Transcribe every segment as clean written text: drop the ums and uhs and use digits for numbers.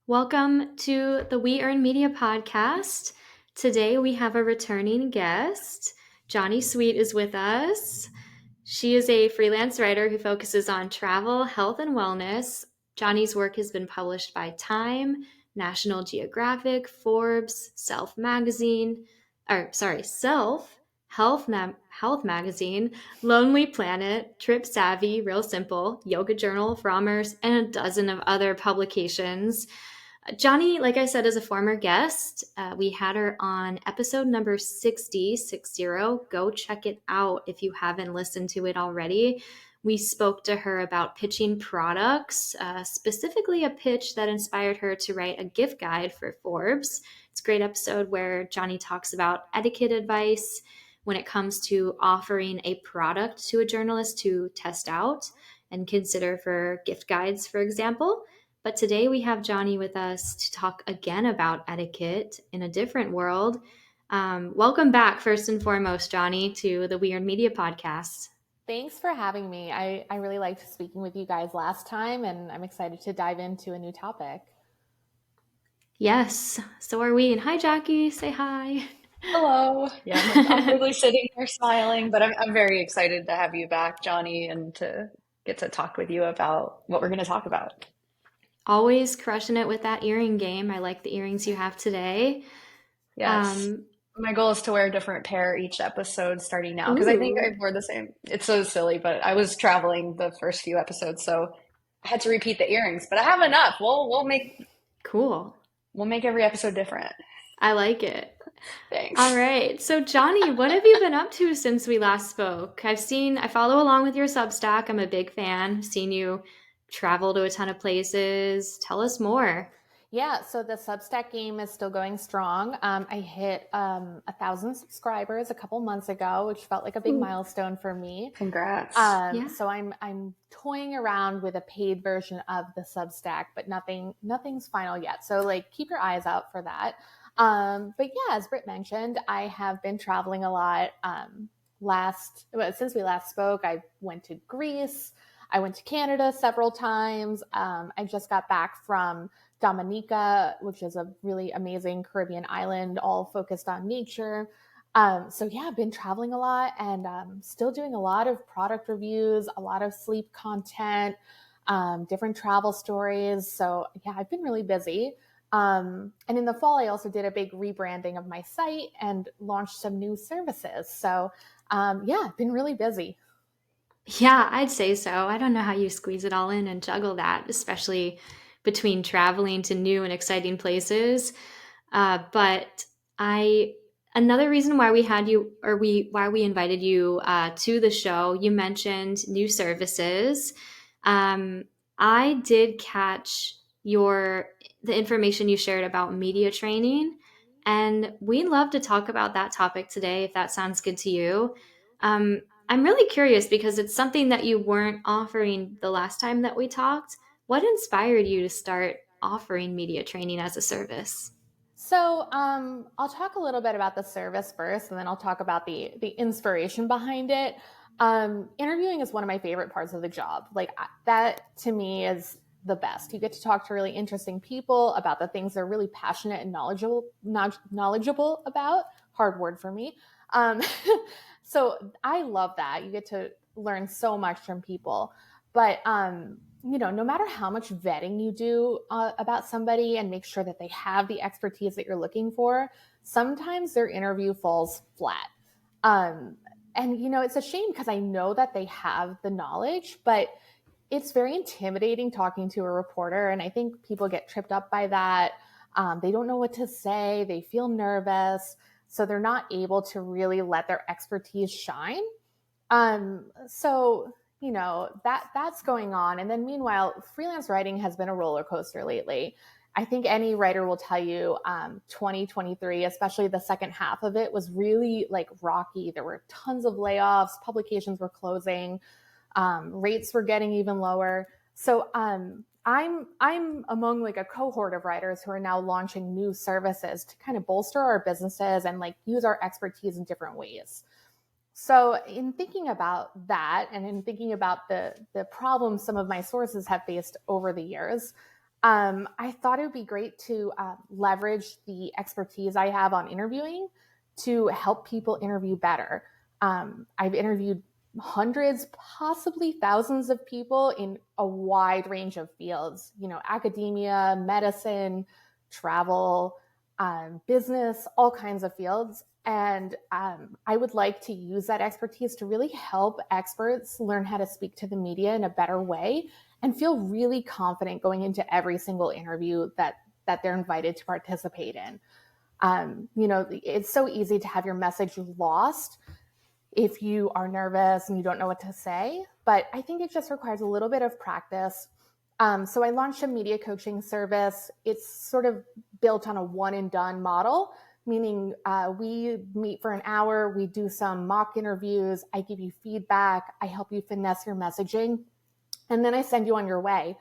Welcome to the We Earn Media podcast. Today we have a returning guest. Joni Sweet is with us. She is a freelance writer who focuses on travel, health, and wellness. Joni's work has been published by Time, National Geographic, Forbes, Self, Health Magazine, Lonely Planet, TripSavvy, Real Simple, Yoga Journal, Frommer's, and a dozen of other publications. Joni, like I said, is a former guest. We had her on episode number 60. Go check it out if you haven't listened to it already. We spoke to her about pitching products, specifically a pitch that inspired her to write a gift guide for Forbes. It's a great episode where Joni talks about etiquette advice when it comes to offering a product to a journalist to test out and consider for gift guides, for example. But today we have Joni with us to talk again about etiquette in a different world. Welcome back, first and foremost, Joni, to the We Earn Media podcast. Thanks for having me. I really liked speaking with you guys last time, and I'm excited to dive into a new topic. Yes, so are we. And hi, Jackie. Say hi. Hello. Yeah, I'm really sitting here smiling, but I'm very excited to have you back, Johnny, and to get to talk with you about what we're going to talk about. Always crushing it with that earring game. I like the earrings you have today. Yes. My goal is to wear a different pair each episode starting now because I think I wore the same. It's so silly, but I was traveling the first few episodes, so I had to repeat the earrings, but I have enough. We'll make Cool. We'll make every episode different. I like it. Thanks. All right. So, Joni, what have you been up to since we last spoke? I follow along with your Substack. I'm a big fan. I've seen you travel to a ton of places. Tell us more. Yeah, so the Substack game is still going strong. I hit 1,000 subscribers a couple months ago, which felt like a big milestone for me. Congrats. So I'm toying around with a paid version of the Substack, but nothing's final yet. So like keep your eyes out for that. But yeah, as Britt mentioned, I have been traveling a lot. Since we last spoke, I went to Greece. I went to Canada several times. I just got back from Dominica, which is a really amazing Caribbean island, all focused on nature. So yeah, I've been traveling a lot and still doing a lot of product reviews, a lot of sleep content, different travel stories. So yeah, I've been really busy. And in the fall, I also did a big rebranding of my site and launched some new services. So yeah, I've been really busy. Yeah, I'd say so. I don't know how you squeeze it all in and juggle that, especially between traveling to new and exciting places. But another reason why we had you, why we invited you to the show, you mentioned new services. I did catch the information you shared about media training, and we'd love to talk about that topic today, if that sounds good to you. I'm really curious because it's something that you weren't offering the last time that we talked. What inspired you to start offering media training as a service? So I'll talk a little bit about the service first, and then I'll talk about the inspiration behind it. Interviewing is one of my favorite parts of the job. Like that to me is the best. You get to talk to really interesting people about the things they're really passionate and knowledgeable about. Hard word for me. So I love that. You get to learn so much from people. But no matter how much vetting you do about somebody and make sure that they have the expertise that you're looking for, sometimes their interview falls flat. And it's a shame because I know that they have the knowledge, but it's very intimidating talking to a reporter. And I think people get tripped up by that. They don't know what to say. They feel nervous. So they're not able to really let their expertise shine. So that's going on. And then meanwhile, freelance writing has been a roller coaster lately. I think any writer will tell you 2023, especially the second half of it, was really like rocky. There were tons of layoffs, publications were closing, rates were getting even lower. So I'm among like a cohort of writers who are now launching new services to kind of bolster our businesses and like use our expertise in different ways. So in thinking about that and in thinking about the problems some of my sources have faced over the years, I thought it would be great to leverage the expertise I have on interviewing to help people interview better. I've interviewed hundreds, possibly thousands of people in a wide range of fields, academia, medicine, travel, business, all kinds of fields. And I would like to use that expertise to really help experts learn how to speak to the media in a better way and feel really confident going into every single interview that they're invited to participate in. It's so easy to have your message lost if you are nervous and you don't know what to say, but I think it just requires a little bit of practice. So I launched a media coaching service. It's sort of built on a one and done model, meaning we meet for an hour, we do some mock interviews, I give you feedback, I help you finesse your messaging, and then I send you on your way.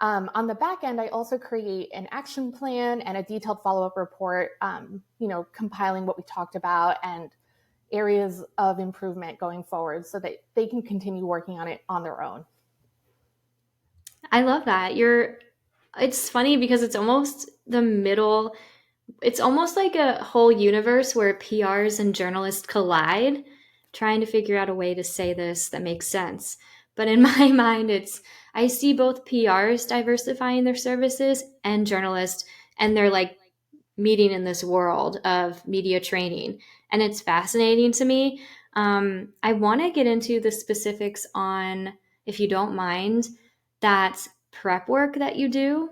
On the back end, I also create an action plan and a detailed follow-up report, compiling what we talked about and areas of improvement going forward so that they can continue working on it on their own. I love that. It's funny because it's almost the middle. It's almost like a whole universe where PRs and journalists collide, trying to figure out a way to say this that makes sense. But in my mind, I see both PRs diversifying their services and journalists, and they're like meeting in this world of media training. And it's fascinating to me. I want to get into the specifics on, if you don't mind, that prep work that you do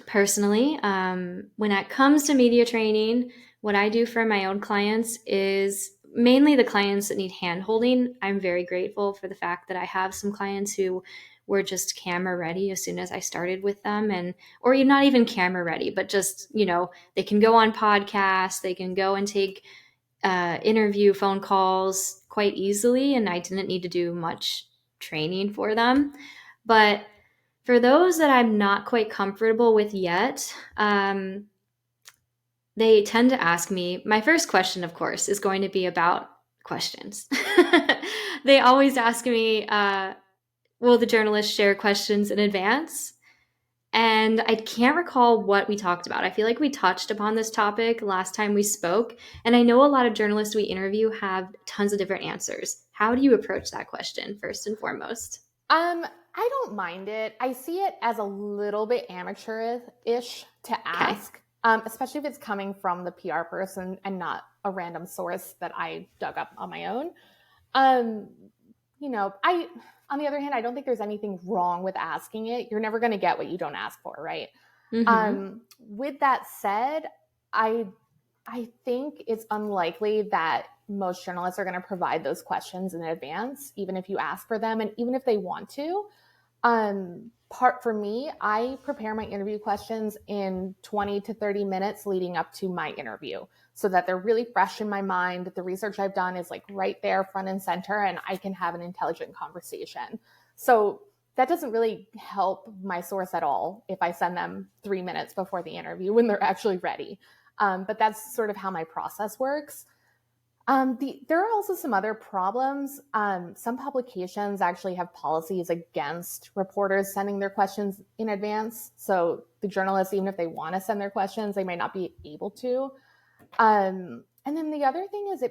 personally. When it comes to media training, what I do for my own clients is mainly the clients that need hand holding. I'm very grateful for the fact that I have some clients who were just camera ready as soon as I started with them, or you're not even camera ready, but just, they can go on podcasts, they can go and take interview phone calls quite easily. And I didn't need to do much training for them. But for those that I'm not quite comfortable with yet, they tend to ask me, my first question, of course, is going to be about questions. They always ask me, will the journalist share questions in advance? And I can't recall what we talked about. I feel like we touched upon this topic last time we spoke. And I know a lot of journalists we interview have tons of different answers. How do you approach that question, first and foremost? I don't mind it. I see it as a little bit amateurish to ask, especially if it's coming from the PR person and not a random source that I dug up on my own. On the other hand, I don't think there's anything wrong with asking it. You're never going to get what you don't ask for, right? Mm-hmm. With that said, I think it's unlikely that most journalists are going to provide those questions in advance, even if you ask for them and even if they want to. For me, I prepare my interview questions in 20 to 30 minutes leading up to my interview so that they're really fresh in my mind. The research I've done is like right there, front and center, and I can have an intelligent conversation. So that doesn't really help my source at all if I send them 3 minutes before the interview when they're actually ready. But that's sort of how my process works. There are also some other problems. Some publications actually have policies against reporters sending their questions in advance. So the journalists, even if they want to send their questions, they might not be able to. And then the other thing is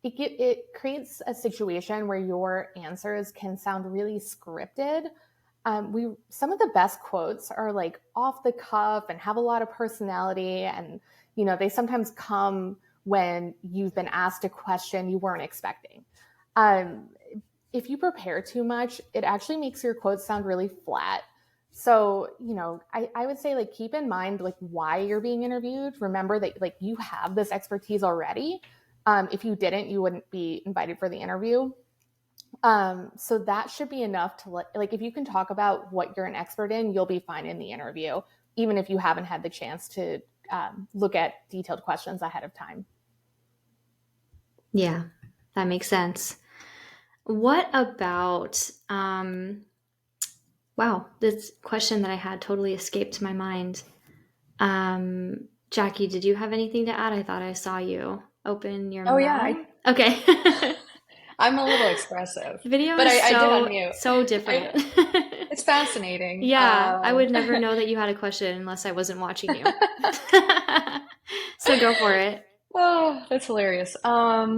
it creates a situation where your answers can sound really scripted. Some of the best quotes are like off the cuff and have a lot of personality, and they sometimes come when you've been asked a question you weren't expecting. If you prepare too much, it actually makes your quotes sound really flat. So, I would say keep in mind why you're being interviewed. Remember that you have this expertise already. If you didn't, you wouldn't be invited for the interview. So that should be enough to if you can talk about what you're an expert in, you'll be fine in the interview, even if you haven't had the chance to look at detailed questions ahead of time. Yeah, that makes sense. What about, wow, this question that I had totally escaped my mind. Jackie, did you have anything to add? I thought I saw you open your mouth. Yeah. Okay. I'm a little expressive. Video but is I did unmute. so different. It's fascinating. Yeah, I would never know that you had a question unless I wasn't watching you. So go for it. Oh, that's hilarious. I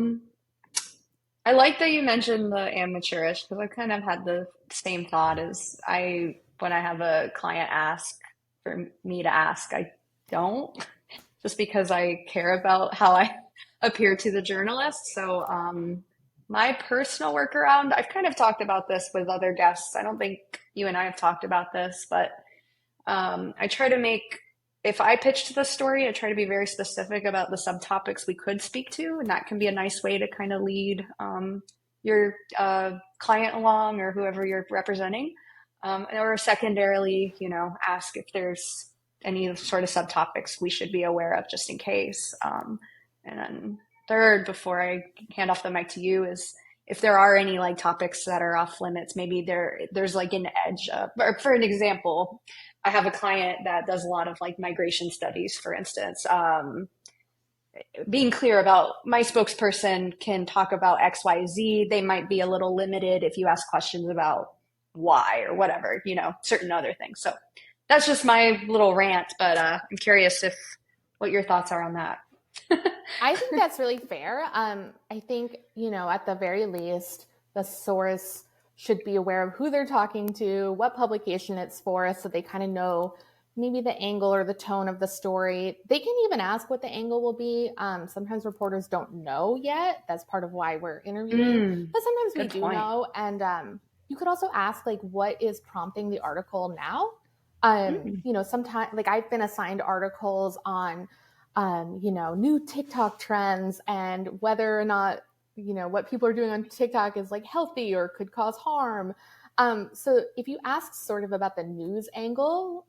like that you mentioned the amateurish because I kind of had the same thought as when I have a client ask for me to ask, I don't, just because I care about how I appear to the journalist. So, my personal workaround, I've kind of talked about this with other guests. I don't think you and I have talked about this, but I try to make, if I pitch the story, I try to be very specific about the subtopics we could speak to, and that can be a nice way to kind of lead your client along or whoever you're representing. Or secondarily, ask if there's any sort of subtopics we should be aware of just in case. And then third, before I hand off the mic to you, is if there are any like topics that are off limits, maybe there's like an edge. Or for an example, I have a client that does a lot of like migration studies, for instance. Being clear about my spokesperson can talk about X, Y, Z. They might be a little limited if you ask questions about Y or whatever, certain other things. So that's just my little rant, but I'm curious what your thoughts are on that. I think that's really fair. I think, at the very least, the source should be aware of who they're talking to, what publication it's for, so they kind of know maybe the angle or the tone of the story. They can even ask what the angle will be. Sometimes reporters don't know yet. That's part of why we're interviewing. But sometimes we do know. And you could also ask, like, what is prompting the article now? Sometimes, like, I've been assigned articles on new TikTok trends and whether or not, what people are doing on TikTok is like healthy or could cause harm. So if you ask sort of about the news angle,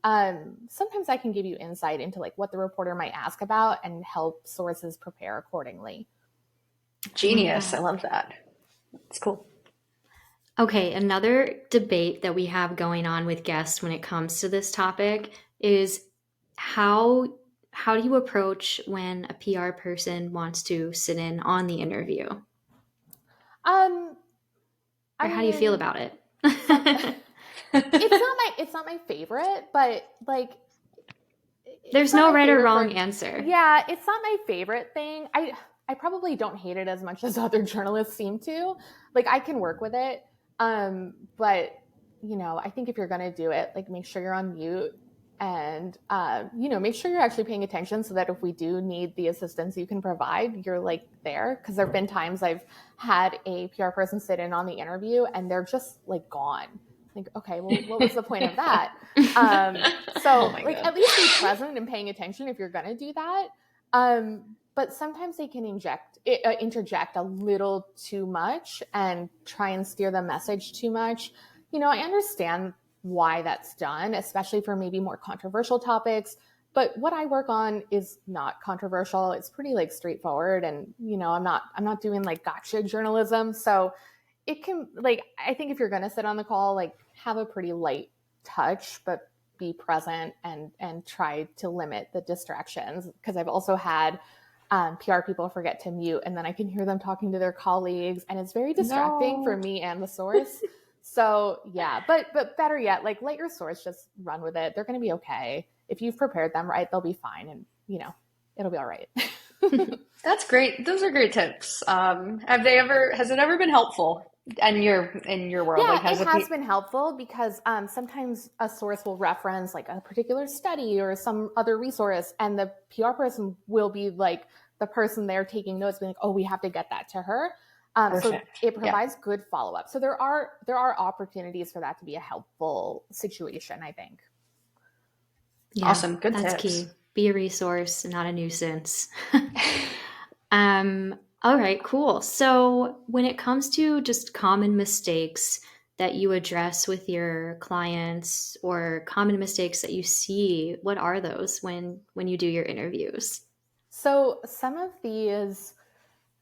sometimes I can give you insight into like what the reporter might ask about and help sources prepare accordingly. Genius. I love that. It's cool. Okay, another debate that we have going on with guests when it comes to this topic is how do you approach when a PR person wants to sit in on the interview? How do you feel about it? It's not my favorite, but like there's no right or wrong answer. Yeah, it's not my favorite thing. I probably don't hate it as much as other journalists seem to. Like, I can work with it. But I think if you're going to do it, like, make sure you're on mute and, make sure you're actually paying attention so that if we do need the assistance you can provide, you're like there. Cause there've been times I've had a PR person sit in on the interview and they're just like gone. Like, okay, well, what was the point of that? At least be present and paying attention if you're going to do that. But sometimes they can interject a little too much and try and steer the message too much. I understand why that's done, especially for maybe more controversial topics. But what I work on is not controversial. It's pretty like straightforward, and I'm not doing like gotcha journalism. So it can, like, I think if you're going to sit on the call, like, have a pretty light touch, but be present and try to limit the distractions. Because I've also had PR people forget to mute, and then I can hear them talking to their colleagues, and it's very distracting for me and the source. So yeah, but better yet, like, let your source just run with it. They're going to be okay. If you've prepared them right, they'll be fine, and it'll be all right. That's great. Those are great tips. Has it ever been helpful in your world? Yeah, it has been helpful because sometimes a source will reference like a particular study or some other resource, and the PR person will be like the person there taking notes, being like, "Oh, we have to get that to her." So it provides good follow up. So there are opportunities for that to be a helpful situation, I think. Yeah, awesome. Good tips. That's key. Be a resource, not a nuisance. All right, cool. So when it comes to just common mistakes that you address with your clients or common mistakes that you see, what are those when you do your interviews? So some of these,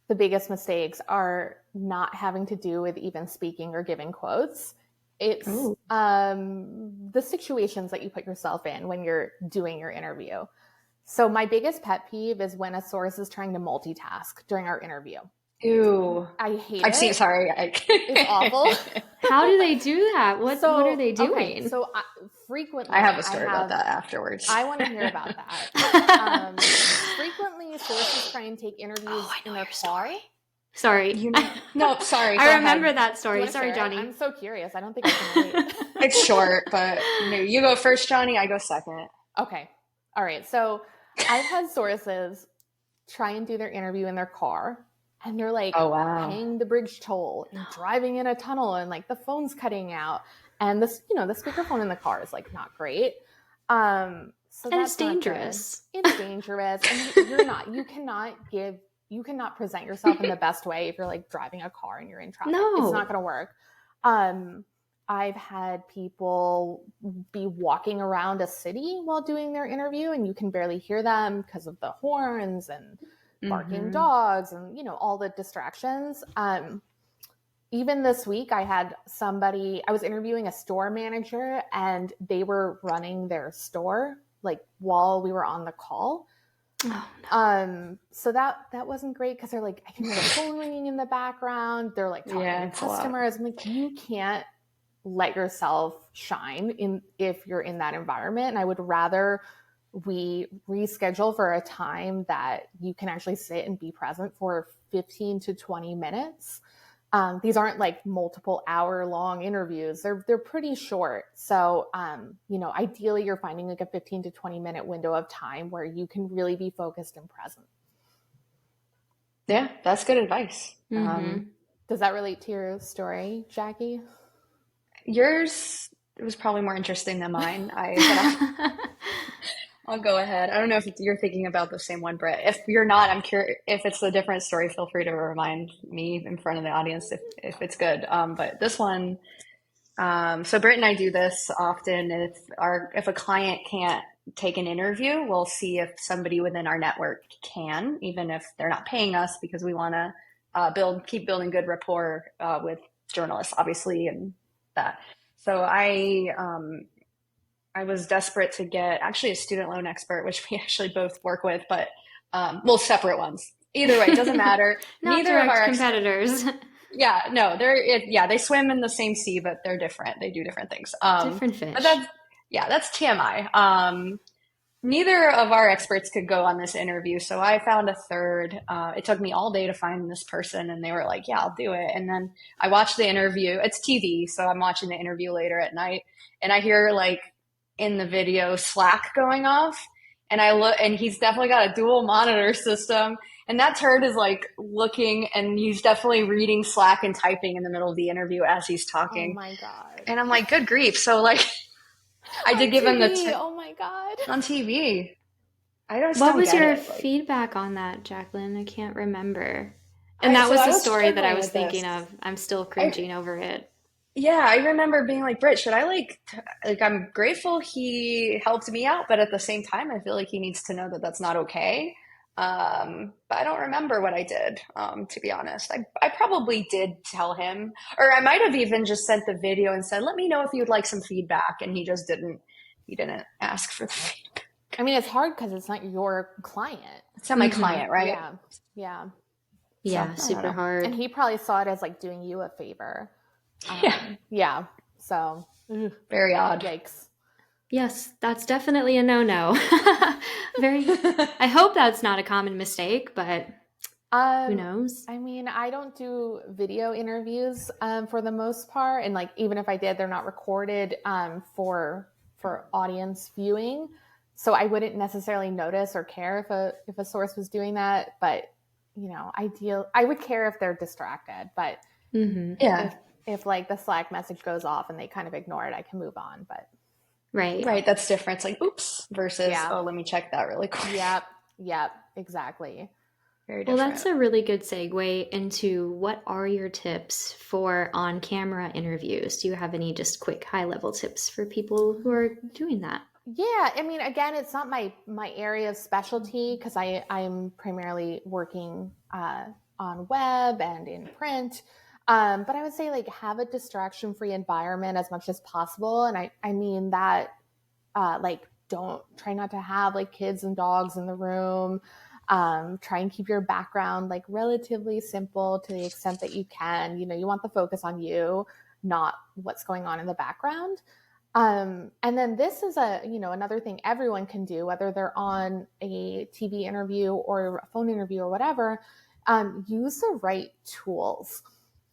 the biggest mistakes are not having to do with even speaking or giving quotes. It's the situations that you put yourself in when you're doing your interview. So my biggest pet peeve is when a source is trying to multitask during our interview. Ew. I hate I've seen, it. sorry. It's awful. How do they do that? What are they doing? Okay, so frequently I have a story about that afterwards. I want to hear about that. Frequently, sources try and take interviews in their car. Story. Sorry. No, sorry. I remember that story. Sorry, Joni. I'm so curious. I don't think I can wait. It's short, but maybe you go first, Joni. I go second. Okay. All right. So I've had sources try and do their interview in their car, and they're like paying the bridge toll and driving in a tunnel, and like the phone's cutting out, and this, the speakerphone in the car is like not great. So and that's it's dangerous. It's dangerous, and you cannot present yourself in the best way if you're like driving a car and you're in traffic. No. It's not going to work. I've had people be walking around a city while doing their interview, and you can barely hear them because of the horns and barking dogs and, all the distractions. Even this week, I was interviewing a store manager, and they were running their store like while we were on the call. Oh, no. So that wasn't great, because they're like, I can hear the phone ringing in the background. They're like talking to customers. I'm like, you can't let yourself shine if you're in that environment. And I would rather we reschedule for a time that you can actually sit and be present for 15 to 20 minutes. These aren't like multiple hour long interviews. They're pretty short. So, ideally you're finding like a 15 to 20 minute window of time where you can really be focused and present. Yeah, that's good advice. Does that relate to your story, Jackie? Yours was probably more interesting than mine. I'll go ahead. I don't know if you're thinking about the same one, Britt. If you're not, I'm curious. If it's a different story, feel free to remind me in front of the audience if it's good. But this one, so Britt and I do this often. If a client can't take an interview, we'll see if somebody within our network can, even if they're not paying us, because we want to keep building good rapport with journalists, obviously, and that. So I was desperate to get actually a student loan expert, which we actually both work with, but separate ones. Either way, it doesn't matter. Neither of our competitors. Yeah, no, they swim in the same sea, but they're different. They do different things. Different fish. But that's TMI. Neither of our experts could go on this interview, so I found a third. It took me all day to find this person, and they were like, yeah, I'll do it. And then I watched the interview. It's TV, so I'm watching the interview later at night, and I hear like in the video Slack going off, and I look, and he's definitely got a dual monitor system, and that turd is like looking, and he's definitely reading Slack and typing in the middle of the interview as he's talking. Oh my God. And I'm like, good grief. So like, I did give him the oh my God. on TV. What was your feedback on that, Jacqueline? I can't remember. And that was the story that I was thinking of. I'm still cringing over it. Yeah, I remember being like, Britt, should I I'm grateful he helped me out, but at the same time, I feel like he needs to know that that's not okay. But I don't remember what I did, to be honest. I probably did tell him, or I might have even just sent the video and said, let me know if you'd like some feedback. And he just didn't ask for the feedback. I mean, it's hard because it's not your client. It's not my client, right? Yeah. So, super hard. And he probably saw it as like doing you a favor. Yeah. So very odd. Yikes. Yes, that's definitely a no-no. I hope that's not a common mistake, but who knows? I mean, I don't do video interviews for the most part, and like even if I did, they're not recorded for audience viewing, so I wouldn't necessarily notice or care if a source was doing that. But I would care if they're distracted. But if like the Slack message goes off and they kind of ignore it, I can move on. But right, that's different. It's like oops versus let me check that really quick. Yep, exactly. Very different. Well, that's a really good segue into what are your tips for on-camera interviews? Do you have any just quick high-level tips for people who are doing that? Yeah, I mean, again, it's not my area of specialty because I'm primarily working on web and in print. But I would say like have a distraction-free environment as much as possible. And I mean that like don't try not to have like kids and dogs in the room. Try and keep your background like relatively simple to the extent that you can. You want the focus on you, not what's going on in the background. And then this is another thing everyone can do, whether they're on a TV interview or a phone interview or whatever. Use the right tools.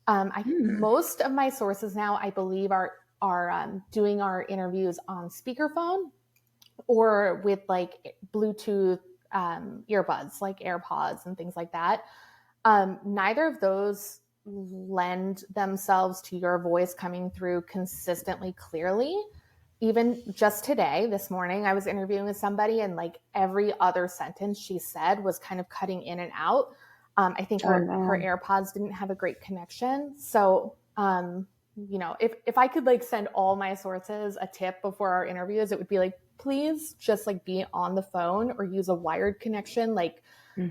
Most of my sources now, I believe, are doing our interviews on speakerphone or with like Bluetooth earbuds, like AirPods and things like that. Neither of those lend themselves to your voice coming through consistently clearly. Even just today, this morning, I was interviewing with somebody and like every other sentence she said was kind of cutting in and out. I think her AirPods didn't have a great connection. So, if I could like send all my sources a tip before our interviews, it would be like, please just like be on the phone or use a wired connection. Like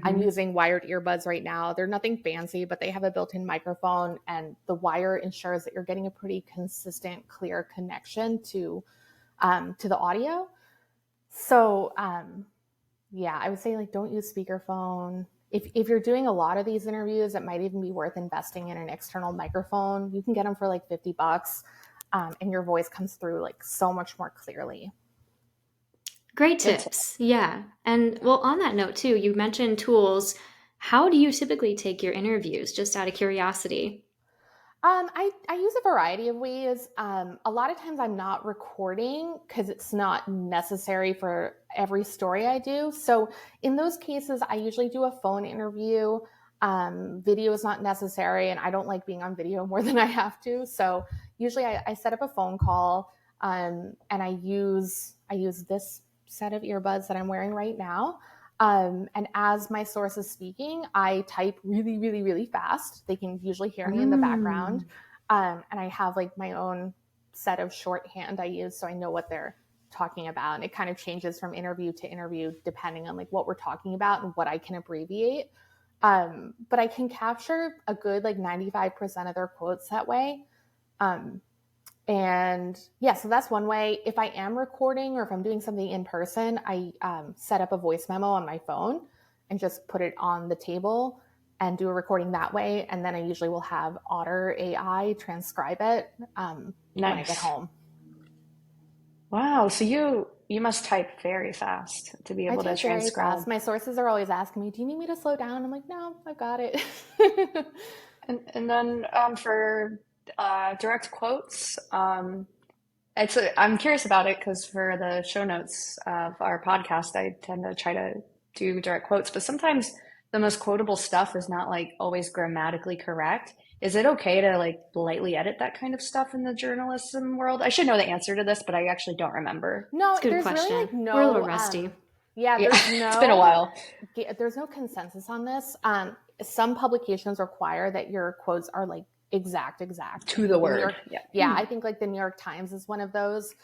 I'm using wired earbuds right now. They're nothing fancy, but they have a built-in microphone and the wire ensures that you're getting a pretty consistent, clear connection to the audio. So, I would say like, don't use speakerphone. If you're doing a lot of these interviews, it might even be worth investing in an external microphone. You can get them for like $50, and your voice comes through like so much more clearly. Great tips. Yeah. And well, on that note too, you mentioned tools. How do you typically take your interviews, just out of curiosity? I use a variety of ways. A lot of times I'm not recording because it's not necessary for every story I do. So in those cases, I usually do a phone interview. Video is not necessary, and I don't like being on video more than I have to. So usually I set up a phone call, and I use this set of earbuds that I'm wearing right now. And as my source is speaking, I type really, really, really fast. They can usually hear me in the background. And I have like my own set of shorthand I use so I know what they're talking about. And it kind of changes from interview to interview depending on like what we're talking about and what I can abbreviate. But I can capture a good like 95% of their quotes that way. And yeah, so that's one way. If I am recording or if I'm doing something in person, I set up a voice memo on my phone and just put it on the table and do a recording that way. And then I usually will have Otter AI transcribe it when I get home. Wow. So you must type very fast to be able to transcribe. Very fast. My sources are always asking me, do you need me to slow down? I'm like, no, I've got it. And then for direct quotes, I'm curious about it because for the show notes of our podcast, I tend to try to do direct quotes, but sometimes the most quotable stuff is not like always grammatically correct. Is it okay to like lightly edit that kind of stuff in the journalism world? I should know the answer to this, but I actually don't remember. No, Good there's question. really like no. We're a little rusty. It's been a while. There's no consensus on this. Some publications require that your quotes are like exact to the word. I think like the New York Times is one of those.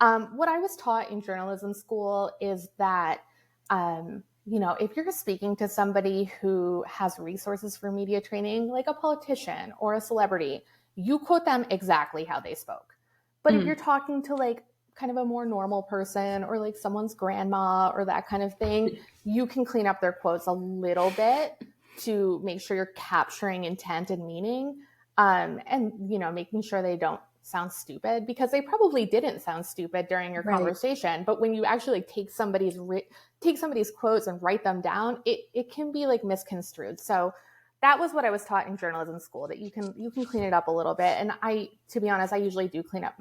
What I was taught in journalism school is that if you're speaking to somebody who has resources for media training, like a politician or a celebrity, you quote them exactly how they spoke. But if you're talking to like kind of a more normal person or like someone's grandma or that kind of thing, you can clean up their quotes a little bit to make sure you're capturing intent and meaning, and making sure they don't sound stupid, because they probably didn't sound stupid during your conversation. But when you actually like, take somebody's quotes and write them down, it can be like misconstrued. So that was what I was taught in journalism school, that you can clean it up a little bit. And to be honest, I usually do clean up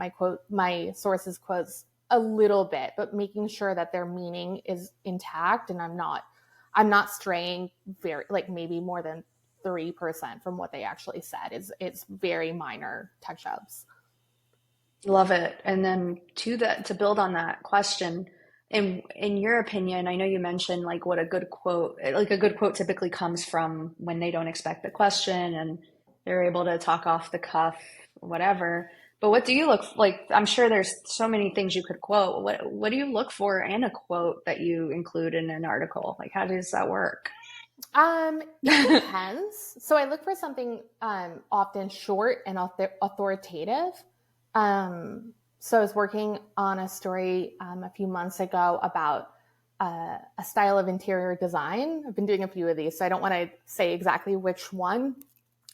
my sources' quotes a little bit, but making sure that their meaning is intact and I'm not straying very, like maybe more than 3% from what they actually said. It's very minor touch-ups. Love it. And then to build on that question, in your opinion, I know you mentioned like what a good quote typically comes from when they don't expect the question and they're able to talk off the cuff, whatever. But what do you look like? I'm sure there's so many things you could quote. What do you look for in a quote that you include in an article? Like, how does that work? It depends. So I look for something often short and authoritative. So I was working on a story a few months ago about a style of interior design. I've been doing a few of these, so I don't want to say exactly which one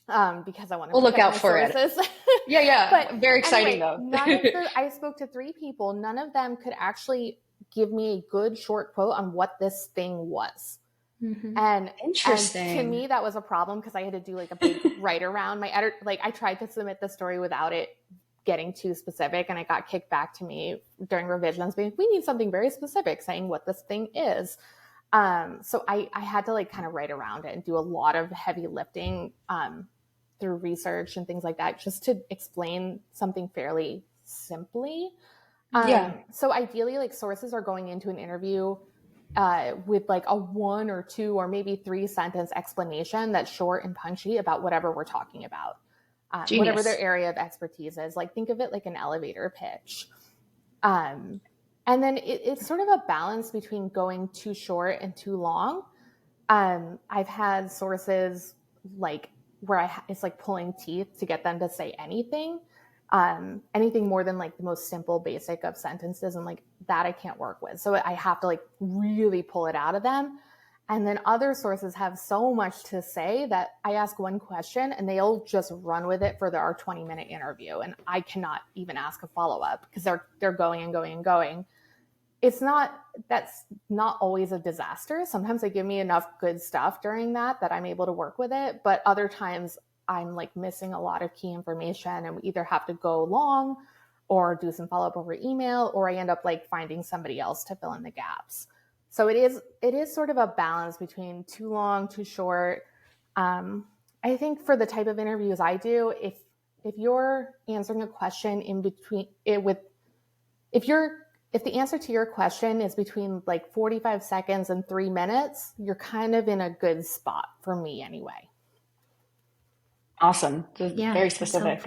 because I want to look out my for sources. it. Yeah. But very exciting anyway, though. I spoke to 3 people. None of them could actually give me a good short quote on what this thing was. Mm-hmm. And Interesting. to me, that was a problem because I had to do like a big write around my editor. Like I tried to submit the story without it getting too specific, and it got kicked back to me during revisions being, we need something very specific saying what this thing is. So I had to like kind of write around it and do a lot of heavy lifting through research and things like that just to explain something fairly simply. So ideally, like sources are going into an interview with like a 1 or 2 or maybe 3 sentence explanation that's short and punchy about whatever we're talking about, whatever their area of expertise is. Like think of it like an elevator pitch. And then it's sort of a balance between going too short and too long. I've had sources like where it's like pulling teeth to get them to say anything. Anything more than like the most simple basic of sentences, and like that I can't work with. So I have to like really pull it out of them. And then other sources have so much to say that I ask one question and they'll just run with it for our 20-minute interview. And I cannot even ask a follow-up because they're going and going and going. That's not always a disaster. Sometimes they give me enough good stuff during that I'm able to work with it. But other times I'm like missing a lot of key information and we either have to go long or do some follow-up over email, or I end up like finding somebody else to fill in the gaps. So it is sort of a balance between too long, too short. I think for the type of interviews I do, if you're answering a question in between it with, if the answer to your question is between like 45 seconds and 3 minutes, you're kind of in a good spot for me anyway. Awesome. Yeah, very specific.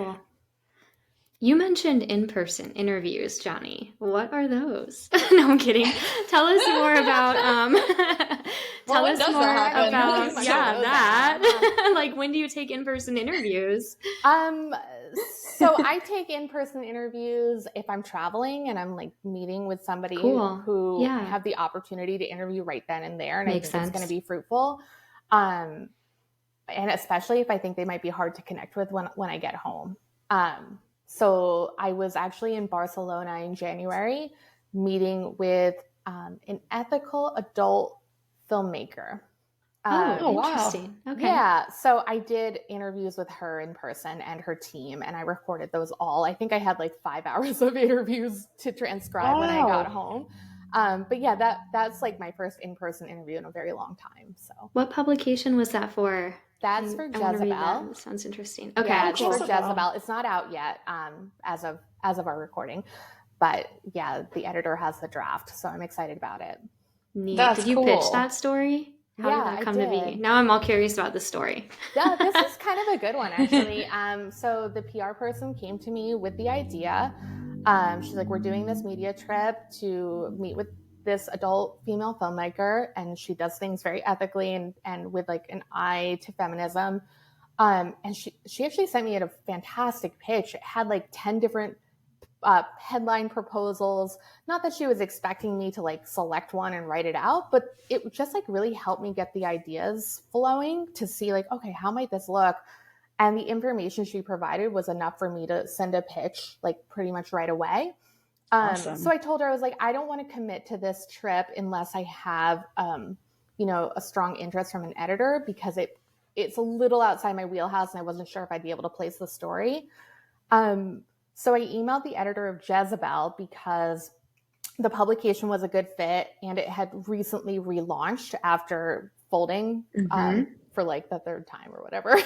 You mentioned in-person interviews, Joni. What are those? No, I'm kidding. Tell us more about that. Like, when do you take in-person interviews? So I take in-person interviews if I'm traveling and I'm like meeting with somebody who I have the opportunity to interview right then and there, and Makes I think it's going to be fruitful. And especially if I think they might be hard to connect with when I get home. So I was actually in Barcelona in January meeting with an ethical adult filmmaker. Interesting. Wow. Okay. Yeah. So I did interviews with her in person and her team, and I recorded those all. I think I had like 5 hours of interviews to transcribe when I got home. But yeah, that's like my first in-person interview in a very long time. So what publication was that for? That's for Jezebel. That sounds interesting. Okay, yeah, it's for Jezebel. It's not out yet as of our recording, but yeah, the editor has the draft, so I'm excited about it. Neat. Did you pitch that story? How did that come to be? Now I'm all curious about the story. Yeah, this is kind of a good one, actually. So the PR person came to me with the idea. She's like, we're doing this media trip to meet with this adult female filmmaker, and she does things very ethically and with like an eye to feminism. And she actually sent me a fantastic pitch. It had like 10 different headline proposals. Not that she was expecting me to like select one and write it out, but it just like really helped me get the ideas flowing to see like, okay, how might this look? And the information she provided was enough for me to send a pitch like pretty much right away. Awesome. So I told her, I was like, I don't want to commit to this trip unless I have, a strong interest from an editor, because it's a little outside my wheelhouse and I wasn't sure if I'd be able to place the story. So I emailed the editor of Jezebel because the publication was a good fit and it had recently relaunched after folding for like the 3rd time or whatever.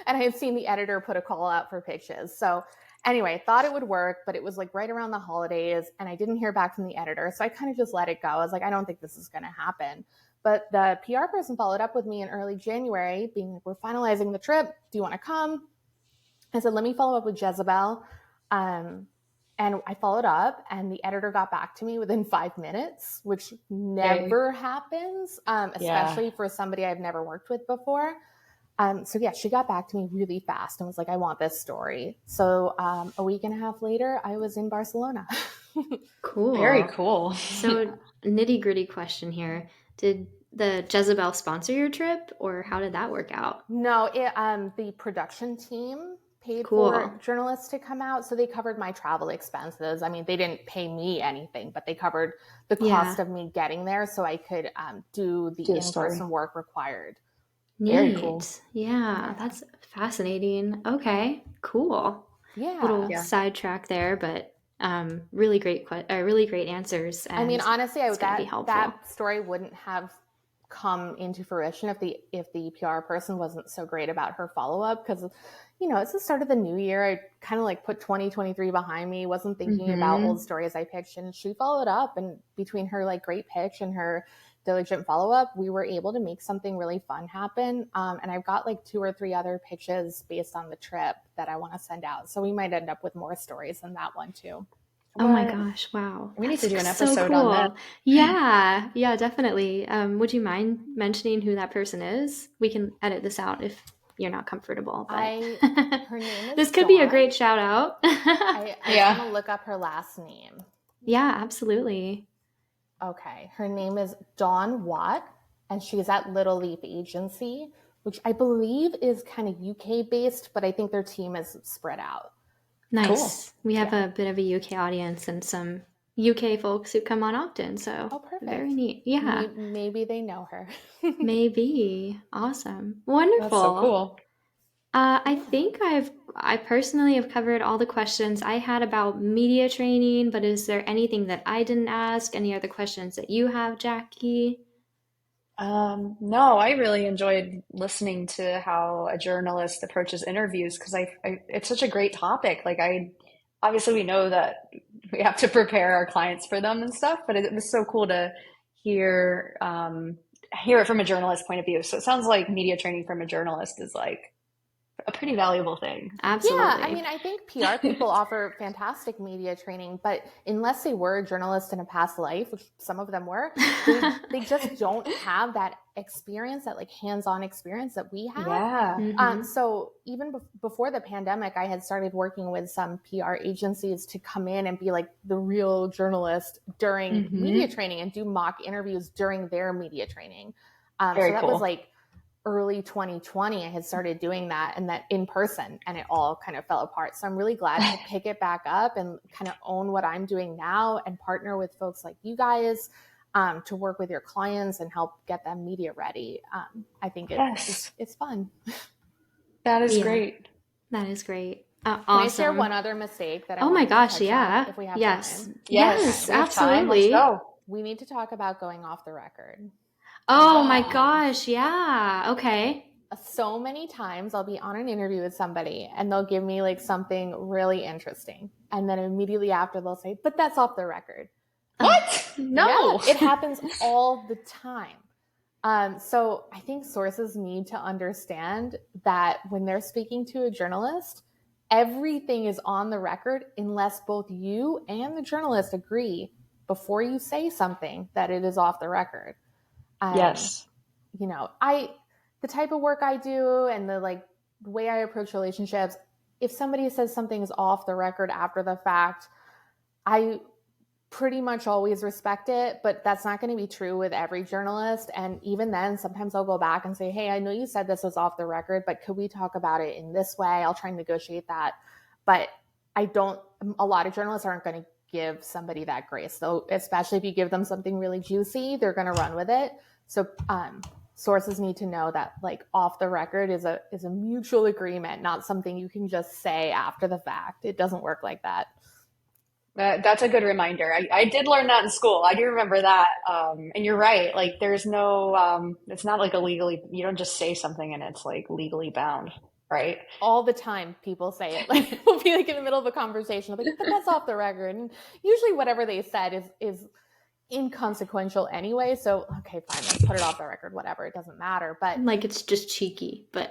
And I had seen the editor put a call out for pitches. So anyway, thought it would work, but it was like right around the holidays and I didn't hear back from the editor. So I kind of just let it go. I was like, I don't think this is going to happen. But the PR person followed up with me in early January being like, we're finalizing the trip. Do you want to come? I said, let me follow up with Jezebel. And I followed up and the editor got back to me within 5 minutes, which never happens, especially for somebody I've never worked with before. So yeah, she got back to me really fast and was like, I want this story. So a week and a half later, I was in Barcelona. Cool. Very cool. So, nitty-gritty question here. Did the Jezebel sponsor your trip, or how did that work out? No, the production team paid for Cool. journalists to come out, so they covered my travel expenses. I mean, they didn't pay me anything, but they covered the cost Yeah. of me getting there, so I could do the Do the story. in-person work required. Very Neat. cool. Yeah, that's fascinating. Okay, cool. Yeah. Little Yeah. sidetrack there, but really great, really great answers, I mean, and honestly, it's going to be helpful. that story wouldn't have come into fruition if the PR person wasn't so great about her follow-up, because it's the start of the new year. I kind of like put 2023 behind me, wasn't thinking about old stories I pitched, and she followed up, and between her like great pitch and her diligent follow-up, we were able to make something really fun happen. And I've got like 2 or 3 other pitches based on the trip that I want to send out, so we might end up with more stories than that one too. Oh my What? gosh, wow. We need That's to do an so episode cool. on that. Yeah, yeah, definitely. Would you mind mentioning who that person is? We can edit this out if you're not comfortable, but Her name is this could be a Dawn. great shout out. I Yeah. want to look up her last name. Yeah, absolutely. Okay, her name is Dawn Watt, and she's at Little Leaf Agency, which I believe is kind of UK based, but I think their team is spread out. Nice. Cool. We have a bit of a UK audience and some UK folks who come on often, so perfect. very neat. Yeah. Maybe they know her. Maybe. Awesome. Wonderful. That's so cool. I think I personally have covered all the questions I had about media training, but is there anything that I didn't ask? Any other questions that you have, Jackie? No, I really enjoyed listening to how a journalist approaches interviews because it's such a great topic. Like obviously we know that we have to prepare our clients for them and stuff, but it was so cool to hear hear it from a journalist point of view. So it sounds like media training from a journalist is like a pretty valuable thing. Absolutely. Yeah, I mean, I think PR people offer fantastic media training, but unless they were a journalist in a past life, which some of them were, they just don't have that experience, that like hands-on experience that we have. Yeah. So even before the pandemic, I had started working with some PR agencies to come in and be like the real journalist during media training and do mock interviews during their media training. Very so that cool. was like early 2020, I had started doing that, and that in person, and it all kind of fell apart. So I'm really glad to pick it back up and kind of own what I'm doing now and partner with folks like you guys to work with your clients and help get them media ready. I think it's fun. That is great. That is great. Can Awesome. I share one other mistake that I Oh my wanted to gosh, touch yeah. on if we have Yes. time? Yes, we have time. absolutely. Let's go. We need to talk about going off the record. Oh my gosh, yeah. Okay. So many times I'll be on an interview with somebody and they'll give me like something really interesting. And then immediately after they'll say, but that's off the record. What? No. Yeah, it happens all the time. So I think sources need to understand that when they're speaking to a journalist, everything is on the record unless both you and the journalist agree before you say something that it is off the record. Yes. The type of work I do and the way I approach relationships, if somebody says something is off the record after the fact, I pretty much always respect it, but that's not going to be true with every journalist. And even then, sometimes I'll go back and say, hey, I know you said this was off the record, but could we talk about it in this way? I'll try and negotiate that. But a lot of journalists aren't going to give somebody that grace. So especially if you give them something really juicy, they're going to run with it. So sources need to know that off the record is a mutual agreement, not something you can just say after the fact. It doesn't work like that. That's a good reminder. I did learn that in school. I do remember that. And you're right. There's no, it's not you don't just say something and it's legally bound, right? All the time people say it. We'll be in the middle of a conversation, but that's off the record. And usually whatever they said is inconsequential anyway. So, okay, fine, let's put it off the record, whatever. It doesn't matter. But it's just cheeky, but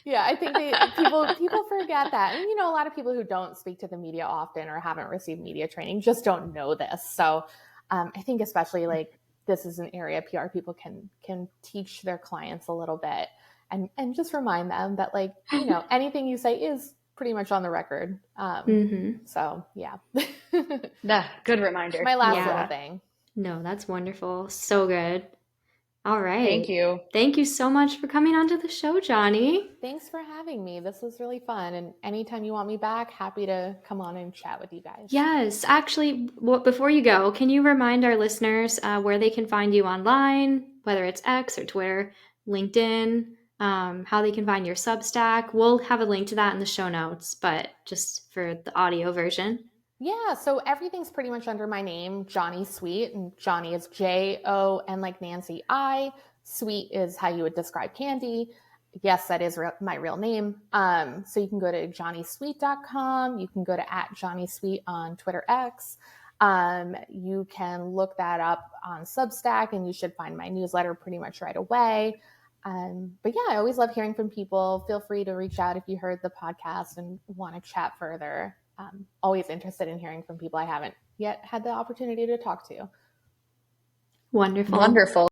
Yeah, I think people forget that. And, a lot of people who don't speak to the media often or haven't received media training just don't know this. So I think especially this is an area PR people can teach their clients a little bit and just remind them that anything you say is pretty much on the record. So yeah. Good reminder. My last Yeah. little thing. No, that's wonderful. So good. All right. Thank you. Thank you so much for coming onto the show, Joni. Thanks for having me. This was really fun. And anytime you want me back, happy to come on and chat with you guys. Yes. Actually, before you go, can you remind our listeners where they can find you online, whether it's X or Twitter, LinkedIn, how they can find your Substack? We'll have a link to that in the show notes, but just for the audio version. Yeah, so everything's pretty much under my name, Joni Sweet, and Joni is Jon like Nancy I. Sweet is how you would describe candy. Yes, that is my real name. So you can go to johnnysweet.com. You can go to @JoniSweet on Twitter X. You can look that up on Substack, and you should find my newsletter pretty much right away. But yeah, I always love hearing from people. Feel free to reach out if you heard the podcast and want to chat further. Always interested in hearing from people I haven't yet had the opportunity to talk to. Wonderful. Wonderful.